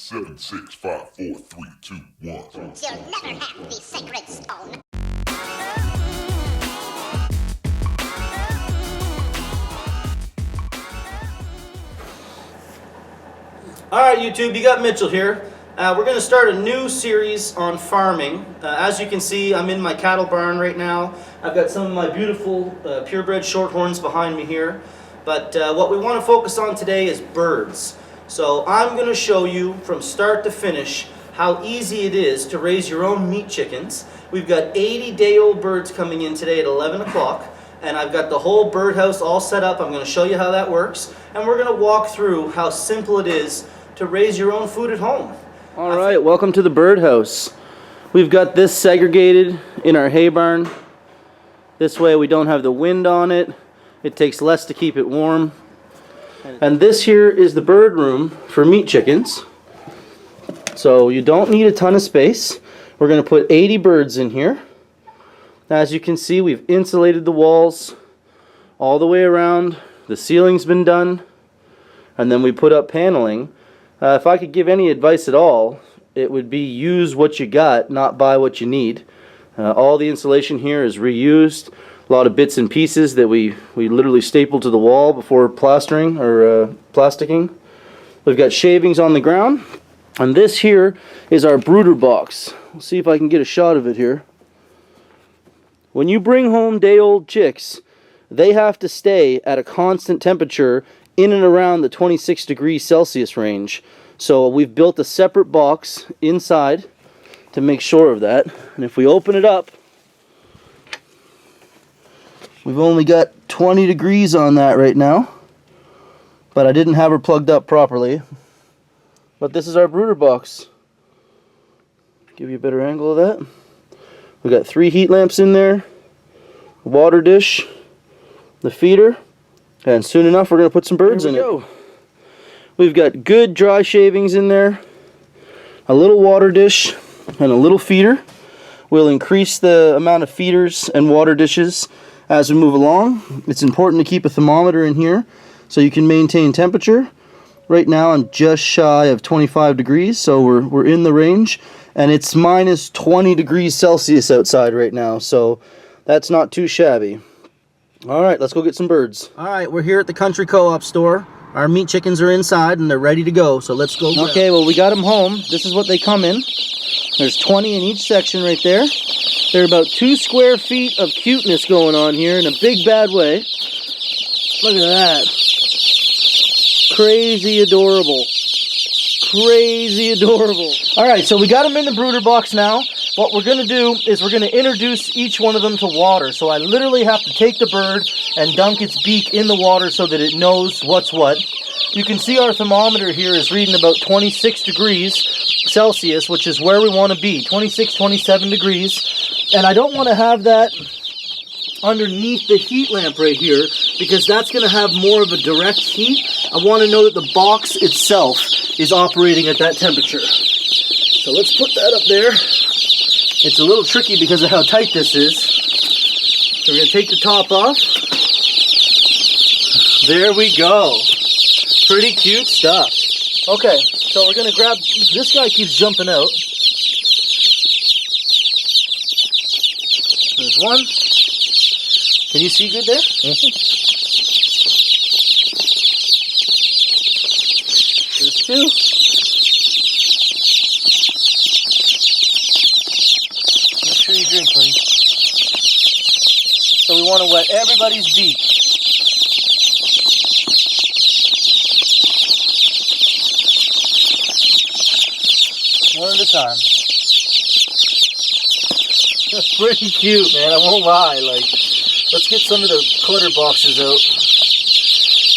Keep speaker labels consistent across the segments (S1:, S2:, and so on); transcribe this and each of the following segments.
S1: 7, 6, 5, 4, 3, 2, 1.
S2: You'll never have the sacred stone.
S3: Alright YouTube, you got Mitchell here. We're going to start a new series on farming. As you can see, I'm in my cattle barn right now. I've got some of my beautiful purebred shorthorns behind me here. But what we want to focus on today is birds. So I'm going to show you from start to finish how easy it is to raise your own meat chickens. We've got 80-day-old birds coming in today at 11 o'clock. And I've got the whole birdhouse all set up. I'm going to show you how that works. And we're going to walk through how simple it is to raise your own food at home. All right, welcome to the birdhouse. We've got this segregated in our hay barn. This way we don't have the wind on it. It takes less to keep it warm. And this here is the bird room for meat chickens. So you don't need a ton of space. We're going to put 80 birds in here. As you can see, we've insulated the walls all the way around. The ceiling's been done. And then we put up paneling. If I could give any advice at all, it would be use what you got, not buy what you need. All the insulation here is reused. A lot of bits and pieces that we literally stapled to the wall before plastering or plasticking. We've got shavings on the ground. And this here is our brooder box. We'll see if I can get a shot of it here. When you bring home day-old chicks, they have to stay at a constant temperature in and around the 26 degrees Celsius range. So we've built a separate box inside to make sure of that. And if we open it up, we've only got 20 degrees on that right now. But I didn't have her plugged up properly. But this is our brooder box. Give you a better angle of that. We've got 3 heat lamps in there, a water dish, the feeder, and soon enough we're going to put some birds in it. We've got good dry shavings in there, a little water dish, and a little feeder. We'll increase the amount of feeders and water dishes as we move along. It's important to keep a thermometer in here so you can maintain temperature. Right now I'm just shy of 25 degrees, so we're in the range. And it's minus 20 degrees Celsius outside right now, so that's not too shabby. Alright, let's go get some birds. Alright, we're here at the country co-op store. Our meat chickens are inside and they're ready to go, so let's go. Okay, well we got them home. This is what they come in. There's 20 in each section right there. There are about 2 square feet of cuteness going on here in a big bad way. Look at that. Crazy adorable. Crazy adorable. Alright, so we got them in the brooder box now. What we're going to do is we're going to introduce each one of them to water. So I literally have to take the bird and dunk its beak in the water so that it knows what's what. You can see our thermometer here is reading about 26 degrees Celsius, which is where we want to be, 26, 27 degrees. And I don't want to have that underneath the heat lamp right here because that's going to have more of a direct heat. I want to know that the box itself is operating at that temperature. So let's put that up there. It's a little tricky because of how tight this is. So we're going to take the top off. There we go. Pretty cute stuff. Okay, so we're going to grab, this guy keeps jumping out. There's one. Can you see good there? Mm-hmm. There's 2. Make sure you drink, buddy. So we want to wet everybody's beak. One at a time. That's pretty cute, man. I won't lie. Let's get some of the clutter boxes out.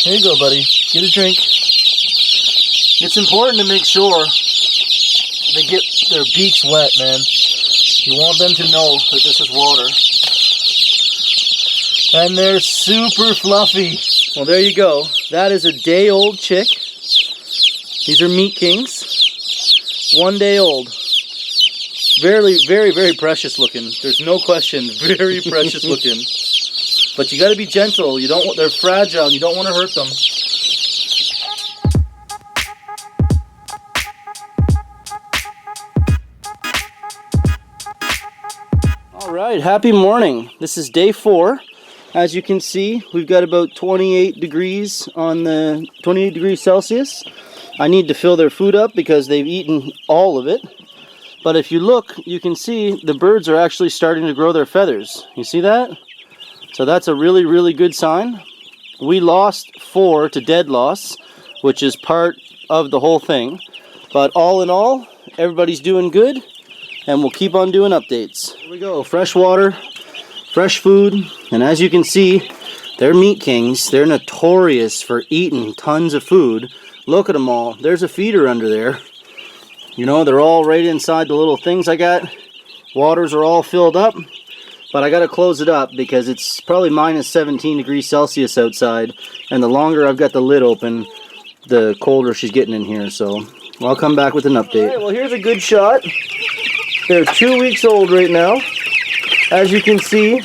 S3: Here you go, buddy. Get a drink. It's important to make sure they get their beaks wet, man. You want them to know that this is water. And they're super fluffy. Well, there you go. That is a day-old chick. These are meat kings. 1 day old. Very, very, very precious looking. There's no question. Very precious looking. But you got to be gentle. They're fragile and you don't want to hurt them. right, happy morning. This is day 4. As you can see, we've got about 28 degrees on the 28 degrees Celsius. I need to fill their food up because they've eaten all of it. But if you look, you can see the birds are actually starting to grow their feathers. You see that? So that's a really, really good sign. We lost 4 to dead loss, which is part of the whole thing. But all in all, everybody's doing good, and we'll keep on doing updates. Here we go, fresh water, fresh food, and as you can see, they're meat kings. They're notorious for eating tons of food. Look at them all. There's a feeder under there. You know, they're all right inside the little things I got. Waters are all filled up, but I gotta close it up because it's probably minus 17 degrees Celsius outside, and the longer I've got the lid open, the colder she's getting in here. So I'll come back with an update. All right, well, here's a good shot. They're 2 weeks old right now. As you can see,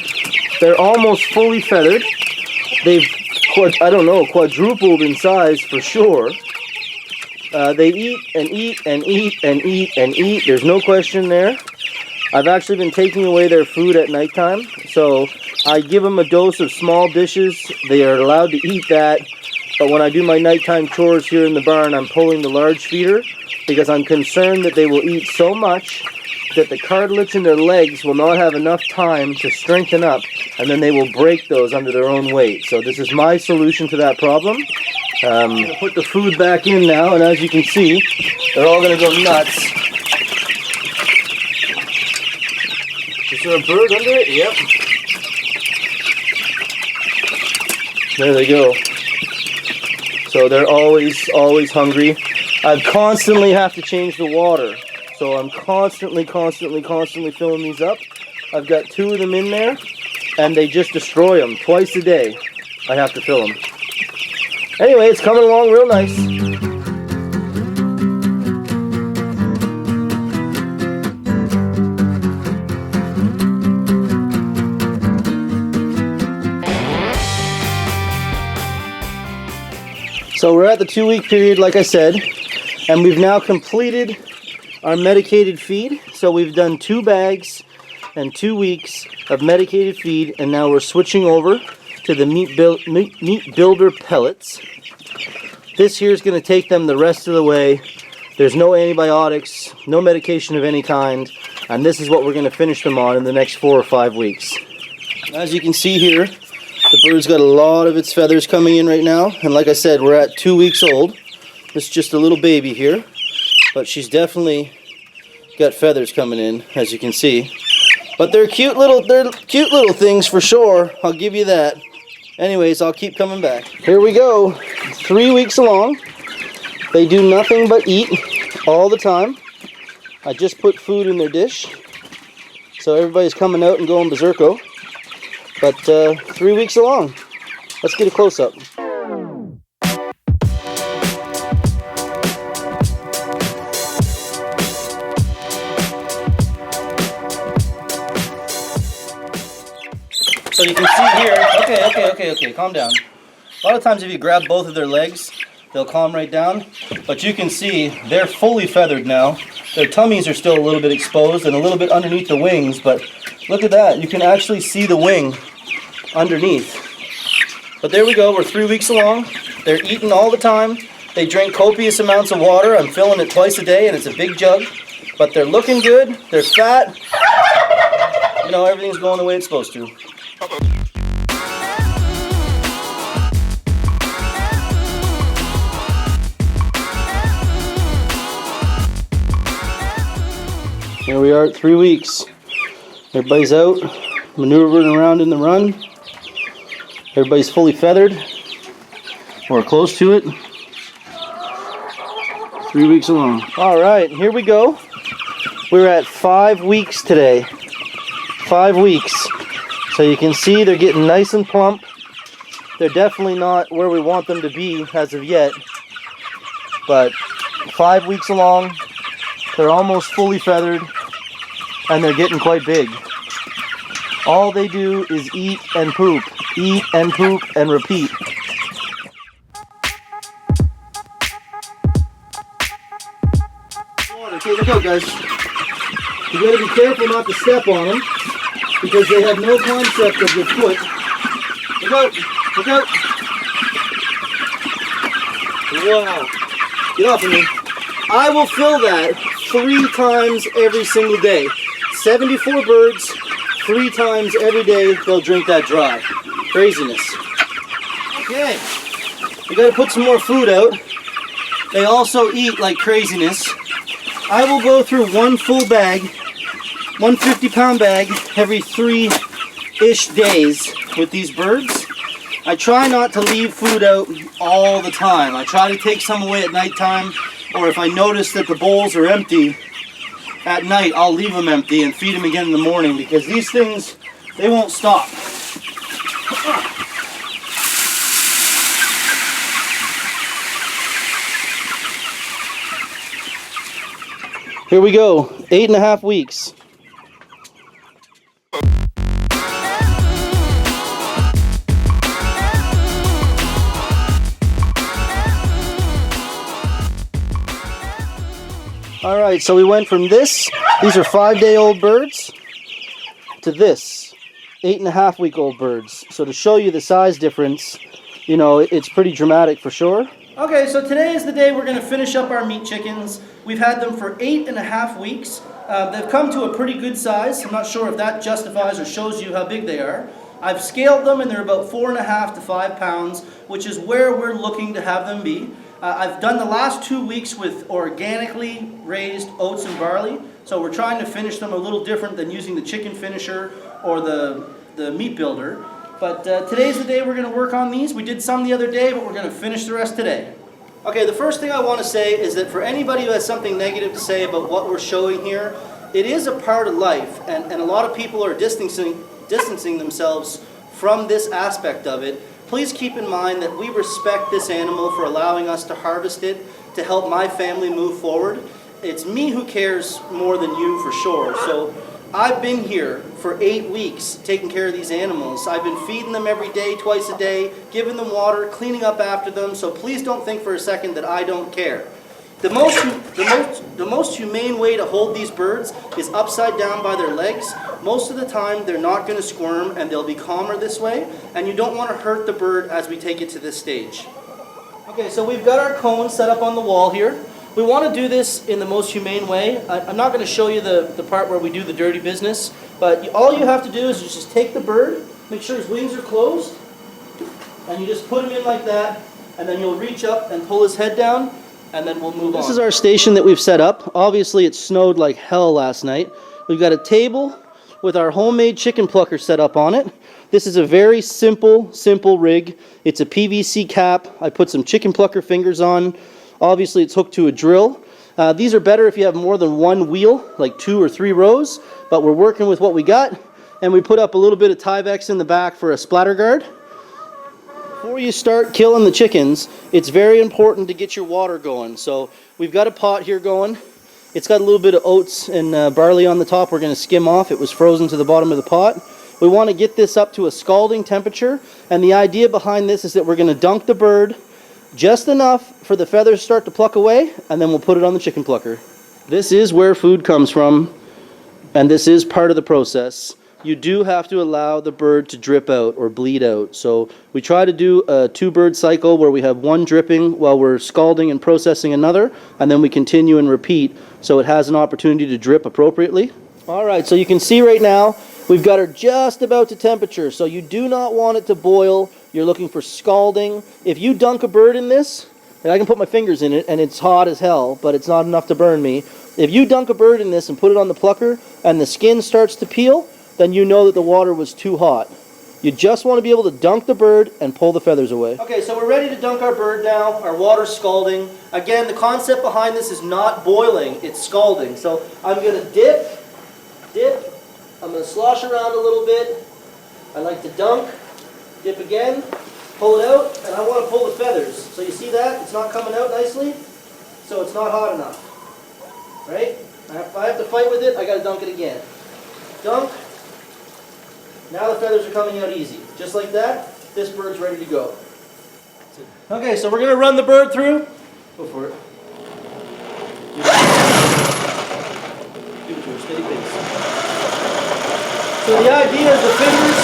S3: they're almost fully feathered. They've, quadrupled in size for sure. They eat and eat and eat and eat and eat. There's no question there. I've actually been taking away their food at nighttime. So I give them a dose of small dishes. They are allowed to eat that. But when I do my nighttime chores here in the barn, I'm pulling the large feeder because I'm concerned that they will eat so much that the cartilage in their legs will not have enough time to strengthen up, and then they will break those under their own weight. So this is my solution to that problem. I'm going to put the food back in now, and as you can see, they're all going to go nuts. Is there a bird under it? Yep. There they go. So they're always hungry. I constantly have to change the water. So I'm constantly filling these up. I've got 2 of them in there, and they just destroy them. Twice a day, I have to fill them. Anyway, it's coming along real nice. So we're at the 2-week period, like I said, and we've now completed our medicated feed. So we've done 2 bags and 2 weeks of medicated feed, and now we're switching over to the meat builder pellets. This here is going to take them the rest of the way. There's no antibiotics, no medication of any kind, and this is what we're going to finish them on in the next 4 or 5 weeks. As you can see here, the bird's got a lot of its feathers coming in right now, and like I said, we're at 2 weeks old. This is just a little baby here, but she's definitely got feathers coming in, as you can see. But they're cute little things for sure, I'll give you that. Anyways, I'll keep coming back. Here we go, 3 weeks along. They do nothing but eat all the time. I just put food in their dish, so everybody's coming out and going berserko. But 3 weeks along. Let's get a close-up. So you can see here, okay, calm down. A lot of times if you grab both of their legs, they'll calm right down. But you can see they're fully feathered now. Their tummies are still a little bit exposed and a little bit underneath the wings, but look at that. You can actually see the wing underneath. But there we go, we're 3 weeks along. They're eating all the time. They drink copious amounts of water. I'm filling it twice a day and it's a big jug. But they're looking good, they're fat. You know, everything's going the way it's supposed to. Here we are at 3 weeks. Everybody's out, maneuvering around in the run. Everybody's fully feathered, or close to it. 3 weeks along. All right, here we go. We're at 5 weeks today. 5 weeks. So you can see they're getting nice and plump. They're definitely not where we want them to be as of yet. But 5 weeks along, they're almost fully feathered, and they're getting quite big. All they do is eat and poop and repeat. Okay, look out, guys. You gotta be careful not to step on them. because they have no concept of their foot. Look out! Look out! Wow. Get off of me. I will fill that 3 times every single day. 74 birds, 3 times every day, they'll drink that dry. Craziness. Okay. We gotta put some more food out. They also eat like craziness. I will go through 1 full bag, 150-pound bag, every 3-ish days with these birds. I try not to leave food out all the time. I try to take some away at nighttime, or if I notice that the bowls are empty at night, I'll leave them empty and feed them again in the morning, because these things, they won't stop. Here we go, 8.5 weeks. All right, so we went from this, these are 5-day-old birds, to this, 8.5-week-old birds. So to show you the size difference, you know, it's pretty dramatic for sure. Okay, so today is the day we're going to finish up our meat chickens. We've had them for 8.5 weeks. They've come to a pretty good size. I'm not sure if that justifies or shows you how big they are. I've scaled them and they're about 4.5 to 5 pounds, which is where we're looking to have them be. I've done the last 2 weeks with organically raised oats and barley, so we're trying to finish them a little different than using the chicken finisher or the meat builder. But today's the day we're going to work on these. We did some the other day, but we're going to finish the rest today. Okay, the first thing I want to say is that for anybody who has something negative to say about what we're showing here, it is a part of life, and a lot of people are distancing themselves from this aspect of it. Please keep in mind that we respect this animal for allowing us to harvest it to help my family move forward. It's me who cares more than you for sure. So I've been here for 8 weeks taking care of these animals. I've been feeding them every day, twice a day, giving them water, cleaning up after them. So please don't think for a second that I don't care. The most humane way to hold these birds is upside down by their legs. Most of the time they're not going to squirm and they'll be calmer this way, and you don't want to hurt the bird as we take it to this stage. Okay, so we've got our cone set up on the wall here. We want to do this in the most humane way. I'm not going to show you the part where we do the dirty business, but all you have to do is just take the bird, make sure his wings are closed, and you just put him in like that, and then you'll reach up and pull his head down, and then we'll move on. This is our station that we've set up. Obviously it snowed like hell last night. We've got a table with our homemade chicken plucker set up on it. This is a very simple rig. It's a PVC cap. I put some chicken plucker fingers on. Obviously it's hooked to a drill. These are better if you have more than 1 wheel, like 2 or 3 rows, but we're working with what we got, and we put up a little bit of Tyvek in the back for a splatter guard. Before you start killing the chickens, it's very important to get your water going. So we've got a pot here going. It's got a little bit of oats and barley on the top. We're going to skim off. It was frozen to the bottom of the pot. We want to get this up to a scalding temperature, and the idea behind this is that we're going to dunk the bird just enough for the feathers to start to pluck away, and then we'll put it on the chicken plucker. This is where food comes from, and this is part of the process. You do have to allow the bird to drip out or bleed out. So we try to do a 2-bird cycle where we have 1 dripping while we're scalding and processing another, and then we continue and repeat so it has an opportunity to drip appropriately. All right, so you can see right now we've got her just about to temperature, so you do not want it to boil. You're looking for scalding. If you dunk a bird in this, and I can put my fingers in it and it's hot as hell, but it's not enough to burn me. If you dunk a bird in this and put it on the plucker and the skin starts to peel, then you know that the water was too hot. You just want to be able to dunk the bird and pull the feathers away. Okay, so we're ready to dunk our bird now. Our water's scalding. Again, the concept behind this is not boiling, it's scalding. So I'm going to dip. I'm going to slosh around a little bit. I like to dunk, dip again, pull it out, and I want to pull the feathers. So you see that? It's not coming out nicely, so it's not hot enough. Right? If I have to fight with it, I got to dunk it again. Dunk. Now the feathers are coming out easy. Just like that, this bird's ready to go. Okay, so we're going to run the bird through. Go for it. Give it to her, steady pace. So the idea is the fingers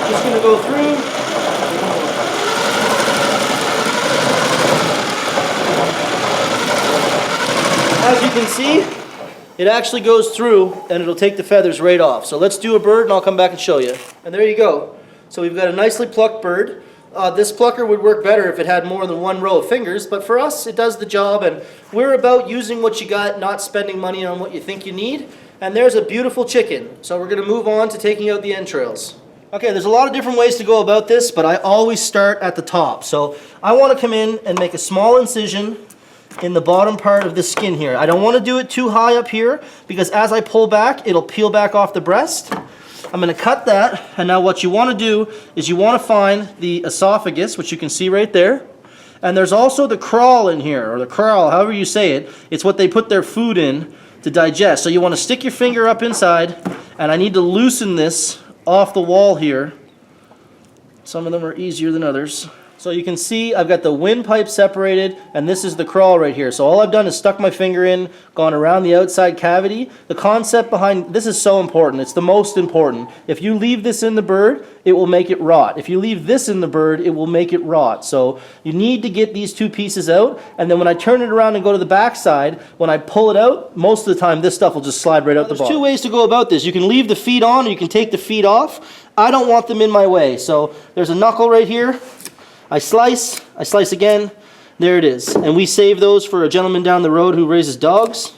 S3: just going to go through. As you can see, it actually goes through and it'll take the feathers right off. So let's do a bird and I'll come back and show you. And there you go. So we've got a nicely plucked bird. This plucker would work better if it had more than one row of fingers, but for us it does the job, and we're about using what you got, not spending money on what you think you need. And there's a beautiful chicken. So we're going to move on to taking out the entrails. Okay, there's a lot of different ways to go about this, but I always start at the top. So I want to come in and make a small incision in the bottom part of the skin here. I don't want to do it too high up here because as I pull back, it'll peel back off the breast. I'm going to cut that, and now what you want to do is you want to find the esophagus, which you can see right there. And there's also the crawl in here, or the crawl, however you say it. It's what they put their food in to digest. So you want to stick your finger up inside, and I need to loosen this off the wall here. Some of them are easier than others. So you can see I've got the windpipe separated, and this is the crawl right here. So all I've done is stuck my finger in, gone around the outside cavity. The concept behind this is so important. It's the most important. If you leave this in the bird, it will make it rot. If you leave this in the bird, it will make it rot. So you need to get these two pieces out, and then when I turn it around and go to the back side, when I pull it out, most of the time this stuff will just slide right out the bottom. There's two ways to go about this. You can leave the feet on, or you can take the feet off. I don't want them in my way. So there's a knuckle right here. I slice again, there it is. And we save those for a gentleman down the road who raises dogs.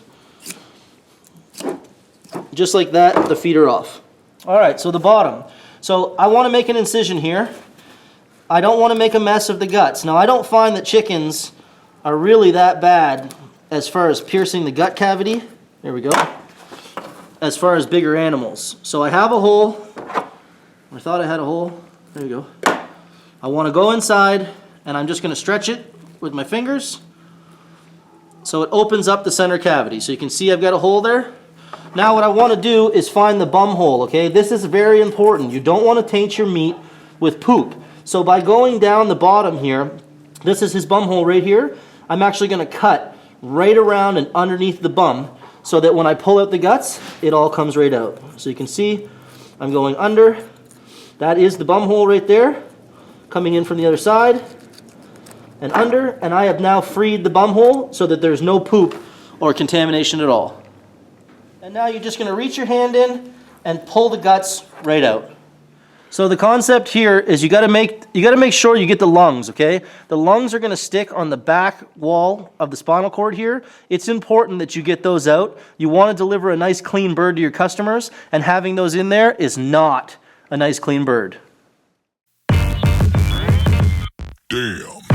S3: Just like that, the feet are off. All right, so the bottom. So I want to make an incision here. I don't want to make a mess of the guts. Now I don't find that chickens are really that bad as far as piercing the gut cavity. There we go. As far as bigger animals. So I have a hole. I thought I had a hole. There you go. I want to go inside, and I'm just going to stretch it with my fingers so it opens up the center cavity. So you can see I've got a hole there. Now what I want to do is find the bum hole, okay? This is very important. You don't want to taint your meat with poop. So by going down the bottom here, this is his bum hole right here, I'm actually going to cut right around and underneath the bum so that when I pull out the guts, it all comes right out. So you can see I'm going under. That is the bum hole right there. Coming in from the other side and under, and I have now freed the bum hole so that there's no poop or contamination at all. And now you're just going to reach your hand in and pull the guts right out. So the concept here is you got to make sure you get the lungs, okay? The lungs are going to stick on the back wall of the spinal cord here. It's important that you get those out. You want to deliver a nice clean bird to your customers, and having those in there is not a nice clean bird.
S1: Damn.